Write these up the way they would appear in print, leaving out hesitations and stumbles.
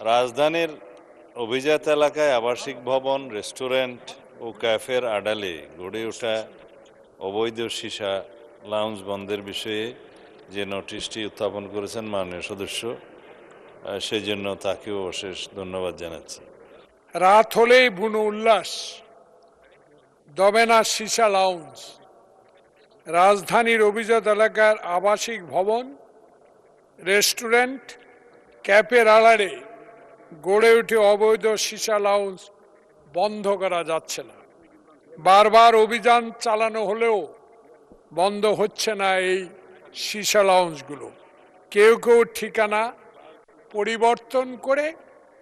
রাজধানীর অভিজাত এলাকায় আবাসিক ভবন, রেস্টুরেন্ট ও ক্যাফের আড়ালে গড়ে ওঠা অবৈধ সীসা লাউঞ্জ বন্ধের বিষয়ে যে নোটিশটি উত্থাপন করেছেন মাননীয় সদস্য, সেই জন্য তাকেও অশেষ ধন্যবাদ জানাচ্ছি। রাত হলেই বুনো উল্লাস, দমে না সীসা লাউঞ্জ। রাজধানীর অভিজাত এলাকার আবাসিক ভবন, রেস্টুরেন্ট, ক্যাফের আড়ালে গড়ে উঠে অবৈধ সীসা লাউঞ্জ বন্ধ করা যাচ্ছে না। বারবার অভিযান চালানো হলেও বন্ধ হচ্ছে না এই সীসা লাউঞ্জগুলো। কেউ কেউ ঠিকানা পরিবর্তন করে,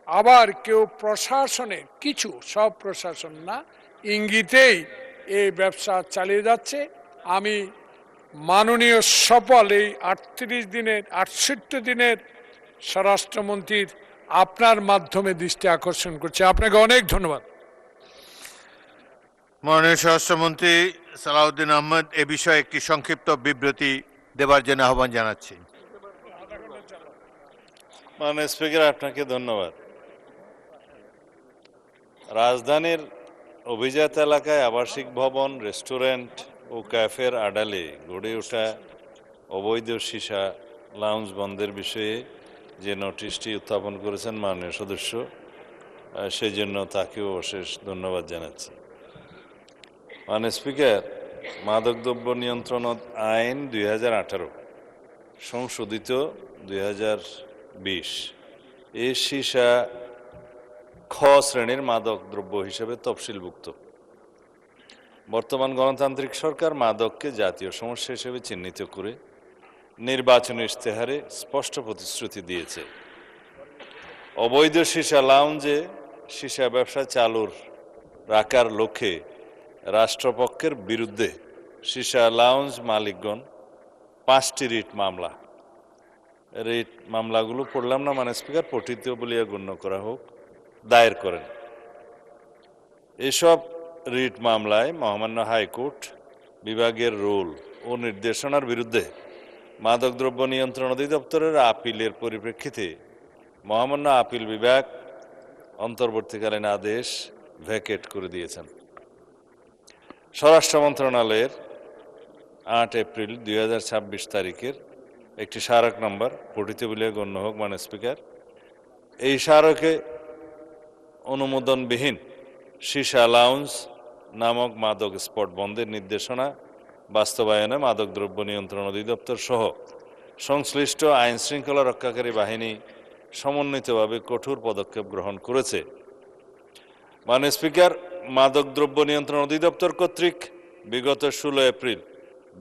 আবার কেউ প্রশাসনের কিছু, সব প্রশাসন না, ইঙ্গিতেই এই ব্যবসা চালিয়ে যাচ্ছে। আমি মাননীয় সফল এই 68 দিনের স্বরাষ্ট্রমন্ত্রীর আপনার মাধ্যমে দৃষ্টি আকর্ষণ করছি। আপনাকে অনেক ধন্যবাদ। মাননীয় স্বরাষ্ট্রমন্ত্রী সালাউদ্দিন আহমেদ এ বিষয়ে একটি সংক্ষিপ্ত বিবৃতি দেবার জন্য আহ্বান জানাচ্ছি। মাননীয় স্পিকার, আপনাকে ধন্যবাদ। রাজধানীর অভিজাত এলাকায় আবাসিক ভবন, রেস্টুরেন্ট ও ক্যাফের আড়ালে গড়ে ওঠা অবৈধ সীসা লাউঞ্জ বন্ধের বিষয়ে যে নোটিশটি উত্থাপন করেছেন মাননীয় সদস্য, সেই জন্য তাকেও অশেষ ধন্যবাদ জানাচ্ছি। মাননীয় স্পিকার, মাদকদ্রব্য নিয়ন্ত্রণ আইন 2018 সংশোধিত 2020 এই সীসা খ শ্রেণীর মাদক দ্রব্য হিসেবে তফসিলভুক্ত। বর্তমান গণতান্ত্রিক সরকার মাদককে জাতীয় সমস্যা হিসেবে চিহ্নিত করে নির্বাচনী ইশতেহারে স্পষ্ট প্রতিশ্রুতি দিয়েছে। অবৈধ সীসা লাউঞ্জে সীসা ব্যবসা চালুর রাখার লক্ষ্যে রাষ্ট্রপক্ষের বিরুদ্ধে সীসা লাউঞ্জ মালিকগণ 5টি রিট মামলাগুলো পড়লাম না মানে স্পিকার, পঠিত বলিয়া গণ্য করা হোক, দায়ের করেন। এসব রিট মামলায় মহামান্য হাইকোর্ট বিভাগের রুল ও নির্দেশনার বিরুদ্ধে মাদকদ্রব্য নিয়ন্ত্রণ অধিদপ্তরের আপিলের পরিপ্রেক্ষিতে মহামান্য আপিল বিভাগ অন্তর্বর্তীকালীন আদেশ ভ্যাকেট করে দিয়েছেন। স্বরাষ্ট্র মন্ত্রণালয়ের 8 এপ্রিল 2026 তারিখের একটি স্মারক নম্বর পঠিত বলিয়া গণ্য হোক মানে স্পিকার, এই স্মারকে অনুমোদনবিহীন সীসা লাউঞ্জ নামক মাদক স্পট বন্ধের নির্দেশনা বাস্তবায়নে মাদকদ্রব্য নিয়ন্ত্রণ অধিদপ্তর সহ সংশ্লিষ্ট আইন শৃঙ্খলা রক্ষাকারী বাহিনী সমন্বিতভাবে কঠোর পদক্ষেপ গ্রহণ করেছে। মাননীয় স্পিকার, মাদকদ্রব্য নিয়ন্ত্রণ অধিদপ্তর কর্তৃক বিগত 16 এপ্রিল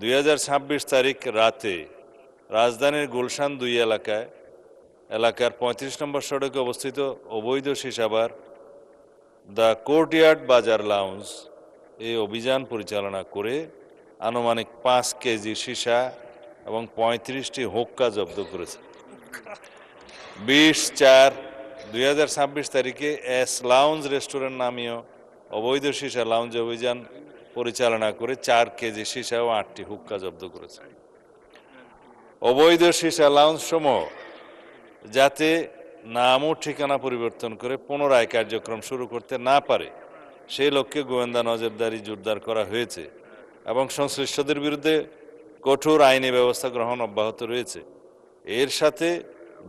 2026 তারিখ রাতে রাজধানীর গুলশান 2 এলাকার 35 নম্বর সড়কে অবস্থিত অবৈধ সীসাবার দ্য কোর্টইয়ার্ড বাজার লাউঞ্জ এই অভিযান পরিচালনা করে আনুমানিক 5 কেজি সীসা এবং 35টি হুক্কা জব্দ করেছে। 20/4/2026 তারিখে এস লাউঞ্জ রেস্টুরেন্ট নামীয় অবৈধ সীসা লাউঞ্জ অভিযান পরিচালনা করে 4 কেজি সীসা ও 8টি হুক্কা জব্দ করেছে। অবৈধ সীসা লাউঞ্জ সমূহ যাতে নাম ও ঠিকানা পরিবর্তন করে পুনরায় কার্যক্রম শুরু করতে না পারে সেই লক্ষ্যে গোয়েন্দা নজরদারি জোরদার করা হয়েছে এবং সংশ্লিষ্টদের বিরুদ্ধে কঠোর আইনি ব্যবস্থা গ্রহণ অব্যাহত রয়েছে। এর সাথে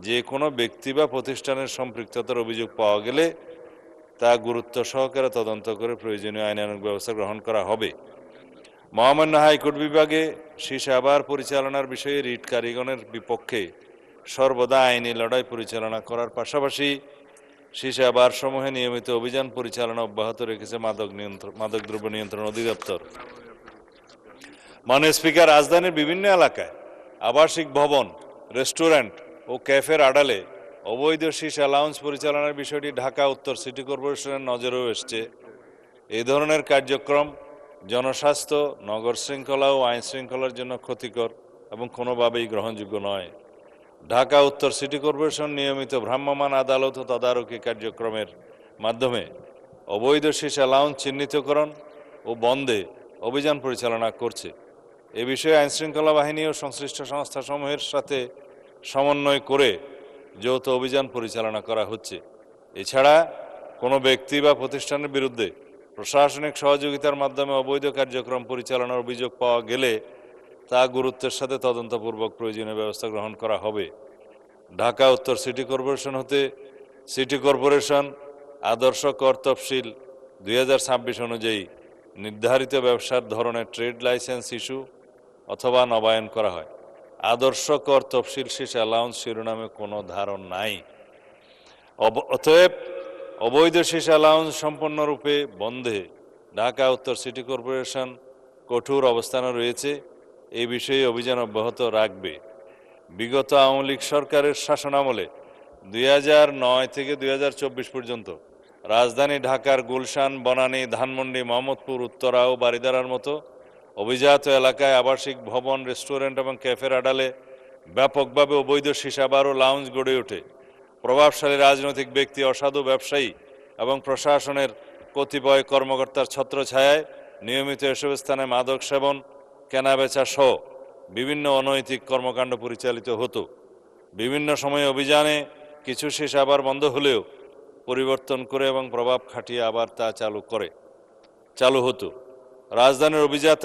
যে কোনো ব্যক্তি বা প্রতিষ্ঠানের সম্পৃক্ততার অভিযোগ পাওয়া গেলে তা গুরুত্ব সহকারে তদন্ত করে প্রয়োজনীয় আইনানুগ ব্যবস্থা গ্রহণ করা হবে। মহামান্য হাইকোর্ট বিভাগে সীসাবার পরিচালনার বিষয়ে রিট কারিগণের বিপক্ষে সর্বদা আইনি লড়াই পরিচালনা করার পাশাপাশি সীসাবার সমূহে নিয়মিত অভিযান পরিচালনা অব্যাহত রেখেছে মাদকদ্রব্য নিয়ন্ত্রণ অধিদপ্তর। মাননীয় স্পিকার, রাজধানীর বিভিন্ন এলাকায় আবাসিক ভবন, রেস্টুরেন্ট ও ক্যাফের আড়ালে অবৈধ সীসা লাউঞ্জ পরিচালনার বিষয়টি ঢাকা উত্তর সিটি কর্পোরেশনের নজরেও এসছে। এই ধরনের কার্যক্রম জনস্বাস্থ্য, নগর শৃঙ্খলা ও আইন শৃঙ্খলার জন্য ক্ষতিকর এবং কোনোভাবেই গ্রহণযোগ্য নয়। ঢাকা উত্তর সিটি কর্পোরেশন নিয়মিত ভ্রাম্যমাণ আদালত ও তদারকি কার্যক্রমের মাধ্যমে অবৈধ সীসা লাউঞ্জ চিহ্নিতকরণ ও বন্ধে অভিযান পরিচালনা করছে। এ বিষয়ে আইনশৃঙ্খলা বাহিনী ও সংশ্লিষ্ট সংস্থাসমূহের সাথে সমন্বয় করে যৌথ অভিযান পরিচালনা করা হচ্ছে। এছাড়া কোনো ব্যক্তি বা প্রতিষ্ঠানের বিরুদ্ধে প্রশাসনিক সহযোগিতার মাধ্যমে অবৈধ কার্যক্রম পরিচালনার অভিযোগ পাওয়া গেলে তা গুরুত্বের সাথে তদন্তপূর্বক প্রয়োজনীয় ব্যবস্থা গ্রহণ করা হবে। ঢাকা উত্তর সিটি কর্পোরেশন হতে সিটি কর্পোরেশন আদর্শ কর তফসিল 2026 অনুযায়ী নির্ধারিত ব্যবসার ধরনের ট্রেড লাইসেন্স ইস্যু অথবা নবায়ন করা হয়। আদর্শ কর তফসিল শেষ অ্যালাউন্স শিরোনামে কোনো ধারণ নাই। অতএব অবৈধ শীষ অ্যালাউন্স সম্পূর্ণরূপে বন্ধে ঢাকা উত্তর সিটি কর্পোরেশন কঠোর অবস্থানে রয়েছে। এই বিষয়ে অভিযান অব্যাহত রাখবে। বিগত আওয়ামী লীগ সরকারের শাসনামলে 2009 থেকে 2024 পর্যন্ত রাজধানী ঢাকার গুলশান, বনানী, ধানমন্ডি, মোহাম্মদপুর, উত্তরা ও বারিধারার মতো অভিজাত এলাকায় আবাসিক ভবন, রেস্টুরেন্ট এবং ক্যাফের আড়ালে ব্যাপকভাবে অবৈধ সীসাবার ও লাউঞ্জ গড়ে ওঠে। প্রভাবশালী রাজনৈতিক ব্যক্তি, অসাধু ব্যবসায়ী এবং প্রশাসনের কতিপয় কর্মকর্তার ছত্রছায়ায় নিয়মিত এসব স্থানে মাদক সেবন, কেনাবেচা সহ বিভিন্ন অনৈতিক কর্মকাণ্ড পরিচালিত হতো। বিভিন্ন সময়ে অভিযানে কিছু সীসাবার বন্ধ হলেও পরিবর্তন করে এবং প্রভাব খাটিয়ে আবার তা চালু হতো। রাজধানীর অভিজাত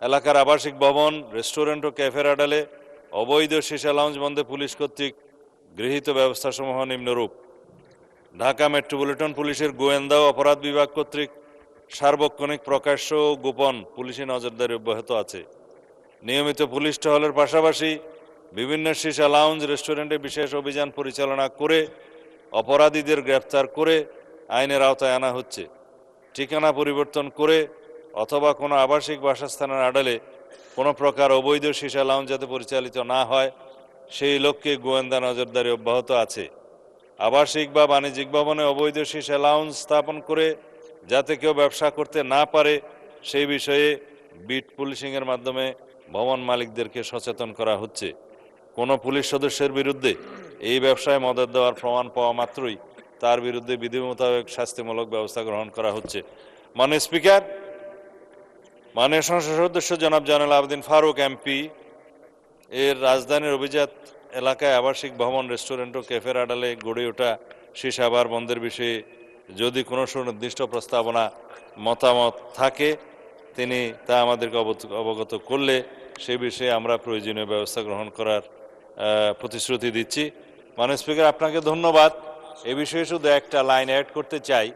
এলাকার আবাসিক ভবন, রেস্টুরেন্ট ও ক্যাফের আড়ালে অবৈধ সীসা লাউঞ্জ বন্ধে পুলিশ কর্তৃক গৃহীত ব্যবস্থাসমূহ নিম্নরূপ: ঢাকা মেট্রোপলিটন পুলিশের গোয়েন্দা ও অপরাধ বিভাগ কর্তৃক সার্বক্ষণিক, প্রকাশ্য ও গোপন পুলিশি নজরদারি অব্যাহত আছে। নিয়মিত পুলিশ টহলের পাশাপাশি বিভিন্ন সীসা লাউঞ্জ, রেস্টুরেন্টে বিশেষ অভিযান পরিচালনা করে অপরাধীদের গ্রেফতার করে আইনের আওতায় আনা হচ্ছে। ঠিকানা পরিবর্তন করে অথবা কোনো আবাসিক বাসস্থানের আড়ালে কোনো প্রকার অবৈধ সীসা লাউঞ্জ যাতে পরিচালিত না হয় সেই লক্ষ্যে গোয়েন্দা নজরদারি অব্যাহত আছে। আবাসিক বা বাণিজ্যিক ভবনে অবৈধ সীসা লাউঞ্জ স্থাপন করে যাতে কেউ ব্যবসা করতে না পারে সেই বিষয়ে বিট পুলিশিংয়ের মাধ্যমে ভবন মালিকদেরকে সচেতন করা হচ্ছে। কোনো পুলিশ সদস্যের বিরুদ্ধে এই ব্যবসায় মদত দেওয়ার প্রমাণ পাওয়া মাত্রই তার বিরুদ্ধে বিধি মোতাবেক শাস্তিমূলক ব্যবস্থা গ্রহণ করা হচ্ছে। মাননীয় স্পিকার, মাননীয় সংসদ সদস্য জনাব জয়নুল আবেদিন ফারুক এমপি এর রাজধানীর অভিজাত এলাকায় আবাসিক ভবন, রেস্টুরেন্ট ও ক্যাফের আড়ালে গড়ে ওঠা সীসাবার বন্ধের বিষয়ে যদি কোনো সুনির্দিষ্ট প্রস্তাবনা, মতামত থাকে তিনি তা আমাদেরকে অবগত করলে সে বিষয়ে আমরা প্রয়োজনীয় ব্যবস্থা গ্রহণ করার প্রতিশ্রুতি দিচ্ছি। মাননীয় স্পিকার, আপনাকে ধন্যবাদ। এ বিষয়ে শুধু একটা লাইন অ্যাড করতে চাই।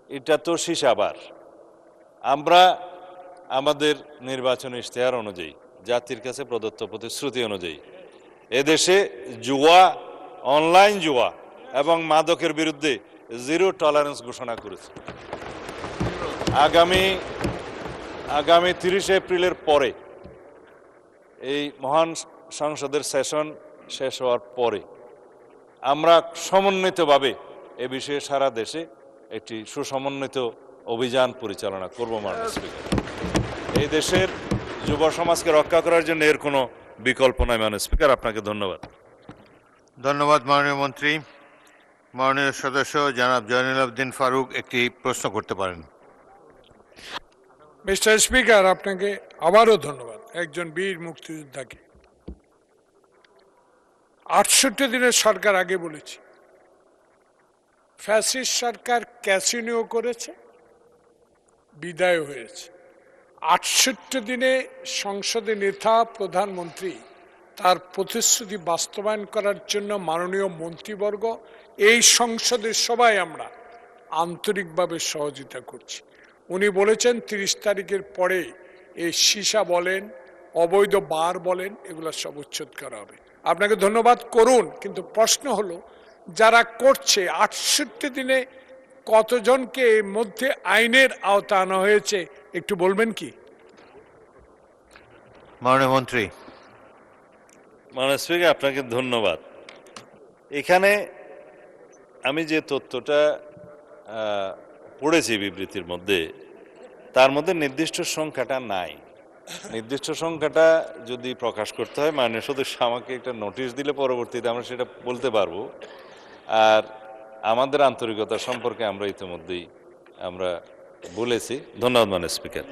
এটা তো সীসাবার, আমরা আমাদের নির্বাচন ইশতেহার অনুযায়ী, জাতির কাছে প্রদত্ত প্রতিশ্রুতি অনুযায়ী এদেশে জুয়া, অনলাইন জুয়া এবং মাদকের বিরুদ্ধে জিরো টলারেন্স ঘোষণা করেছে। আগামী 30 এপ্রিলের পরে এই মহান সংসদের সেশন শেষ হওয়ার পরে আমরা সমন্বিতভাবে এ বিষয়ে সারা দেশে একটি সুসমন্বিত অভিযান পরিচালনা করব। মাননীয় স্পিকার, এই দেশের যুব সমাজকে রক্ষা করার জন্য এর কোনো বিকল্প নয়। মাননীয় স্পিকার, আপনাকে ধন্যবাদ। ধন্যবাদ মাননীয় মন্ত্রী। মাননীয় সদস্য জনাব জয়নুল আবেদিন ফারুক একটি প্রশ্ন করতে পারেন। মিস্টার স্পিকার, আপনাকে আবারও ধন্যবাদ। একজন বীর মুক্তিযোদ্ধাকে 68 দিনের সরকার আগে বলেছি, ফ্যাসিস্ট সরকার ক্যাসিনো করেছে, বিদায় হয়েছে। 68 দিনে সংসদে নেতা, প্রধানমন্ত্রী তার প্রতিশ্রুতি বাস্তবায়ন করার জন্য মাননীয় মন্ত্রীবর্গ, এই সংসদের সবাই আমরা আন্তরিকভাবে সহযোগিতা করছি। উনি বলেছেন 30 তারিখের পরে এই সীসা বলেন, অবৈধ বার বলেন, এগুলো সব উচ্ছেদ করা হবে। আপনাকে ধন্যবাদ, করুন। কিন্তু প্রশ্ন হলো, যারা করছে 68 দিনে কতজনকে এর মধ্যে আইনের আওতা আনা হয়েছে একটু বলবেন কি? মাননীয় মন্ত্রী। মাননীয় স্পিকার, আপনাকে ধন্যবাদ। এখানে আমি যে তথ্যটা পড়েছি বিবৃতির মধ্যে, তার মধ্যে নির্দিষ্ট সংখ্যাটা নাই। নির্দিষ্ট সংখ্যাটা যদি প্রকাশ করতে হয় মাননীয় সদস্য আমাকে একটা নোটিশ দিলে পরবর্তীতে আমরা সেটা বলতে পারবো। আর আমাদের আন্তরিকতা সম্পর্কে আমরা ইতিমধ্যেই আমরা বলেছি। ধন্যবাদ মাননীয় স্পিকার।